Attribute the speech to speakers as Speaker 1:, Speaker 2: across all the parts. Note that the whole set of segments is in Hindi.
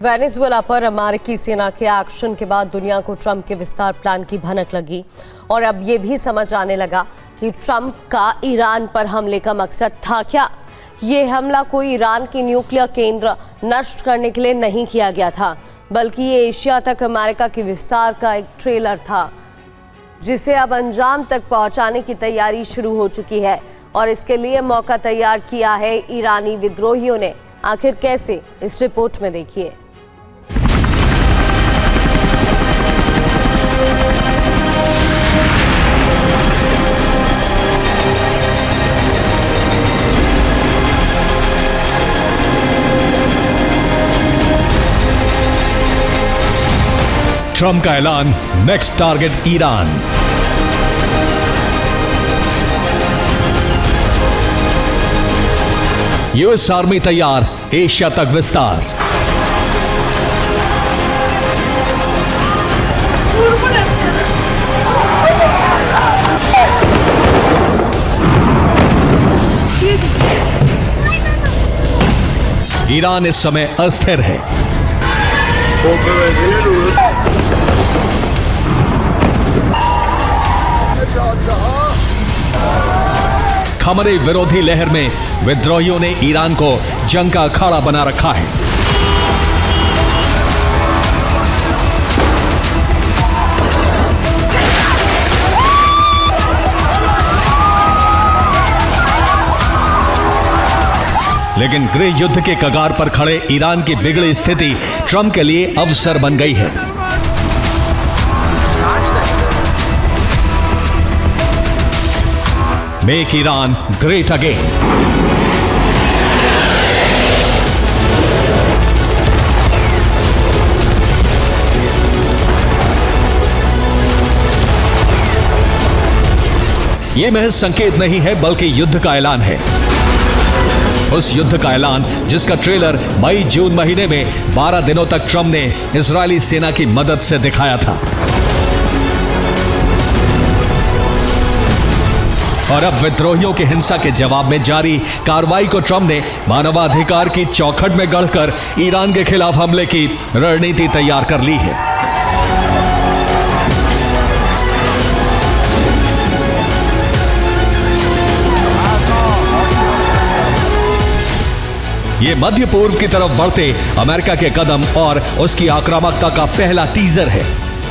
Speaker 1: वेनेजुएला पर अमेरिकी सेना के एक्शन के बाद दुनिया को ट्रंप के विस्तार प्लान की भनक लगी और अब ये भी समझ आने लगा कि ट्रंप का ईरान पर हमले का मकसद था क्या। ये हमला कोई ईरान के न्यूक्लियर केंद्र नष्ट करने के लिए नहीं किया गया था, बल्कि ये एशिया तक अमेरिका के विस्तार का एक ट्रेलर था, जिसे अब अंजाम तक पहुंचाने की तैयारी शुरू हो चुकी है और इसके लिए मौका तैयार किया है ईरानी विद्रोहियों ने। आखिर कैसे, इस रिपोर्ट में देखिए।
Speaker 2: ट्रंप का ऐलान, next target Iran. US army तैयार, एशिया तक विस्तार। ईरान इस समय अस्थिर है। खमरी विरोधी लहर में विद्रोहियों ने ईरान को जंग का अखाड़ा बना रखा है। लेकिन गृह युद्ध के कगार पर खड़े ईरान की बिगड़ी स्थिति ट्रंप के लिए अवसर बन गई है। Make Iran great again. यह महज संकेत नहीं है, बल्कि युद्ध का ऐलान है। उस युद्ध का ऐलान जिसका ट्रेलर मई जून महीने में 12 दिनों तक ट्रंप ने इजरायली सेना की मदद से दिखाया था। और अब विद्रोहियों की हिंसा के जवाब में जारी कार्रवाई को ट्रंप ने मानवाधिकार की चौखट में गढ़कर ईरान के खिलाफ हमले की रणनीति तैयार कर ली है। ये मध्य पूर्व की तरफ बढ़ते अमेरिका के कदम और उसकी आक्रामकता का पहला टीजर है।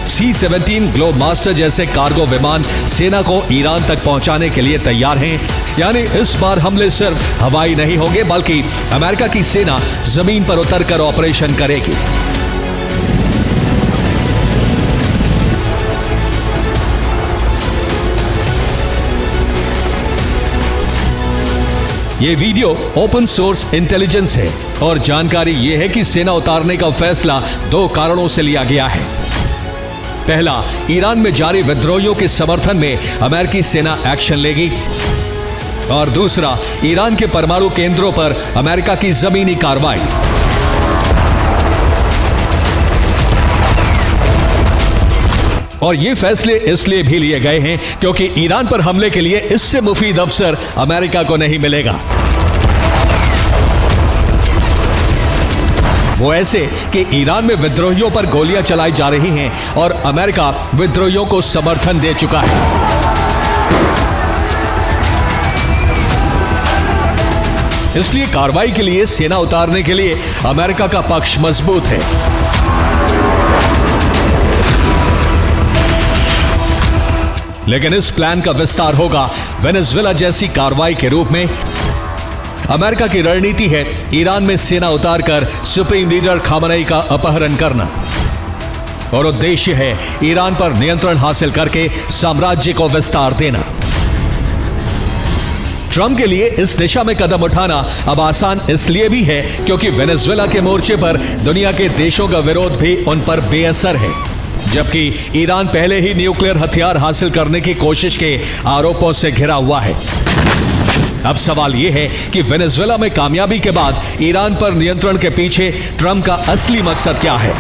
Speaker 2: C-17 ग्लोब मास्टर जैसे कार्गो विमान सेना को ईरान तक पहुंचाने के लिए तैयार हैं। यानी इस बार हमले सिर्फ हवाई नहीं होंगे, बल्कि अमेरिका की सेना जमीन पर उतरकर ऑपरेशन करेगी। ये वीडियो ओपन सोर्स इंटेलिजेंस है और जानकारी यह है कि सेना उतारने का फैसला 2 कारणों से लिया गया है। पहला, ईरान में जारी विद्रोहियों के समर्थन में अमेरिकी सेना एक्शन लेगी और दूसरा, ईरान के परमाणु केंद्रों पर अमेरिका की जमीनी कार्रवाई। और ये फैसले इसलिए भी लिए गए हैं क्योंकि ईरान पर हमले के लिए इससे मुफीद अवसर अमेरिका को नहीं मिलेगा। वो ऐसे कि ईरान में विद्रोहियों पर गोलियां चलाई जा रही हैं और अमेरिका विद्रोहियों को समर्थन दे चुका है। इसलिए कार्रवाई के लिए सेना उतारने के लिए अमेरिका का पक्ष मजबूत है। लेकिन इस प्लान का विस्तार होगा वेनेजुएला जैसी कार्रवाई के रूप में। अमेरिका की रणनीति है ईरान में सेना उतारकर सुप्रीम लीडर खामेनेई का अपहरण करना और उद्देश्य है ईरान पर नियंत्रण हासिल करके साम्राज्य को विस्तार देना। ट्रंप के लिए इस दिशा में कदम उठाना अब आसान इसलिए भी है क्योंकि वेनेजुएला के मोर्चे पर दुनिया के देशों का विरोध भी उन पर बेअसर है, जबकि ईरान पहले ही न्यूक्लियर हथियार हासिल करने की कोशिश के आरोपों से घिरा हुआ है। अब सवाल यह है कि वेनेजुएला में कामयाबी के बाद ईरान पर नियंत्रण के पीछे ट्रंप का असली मकसद क्या है।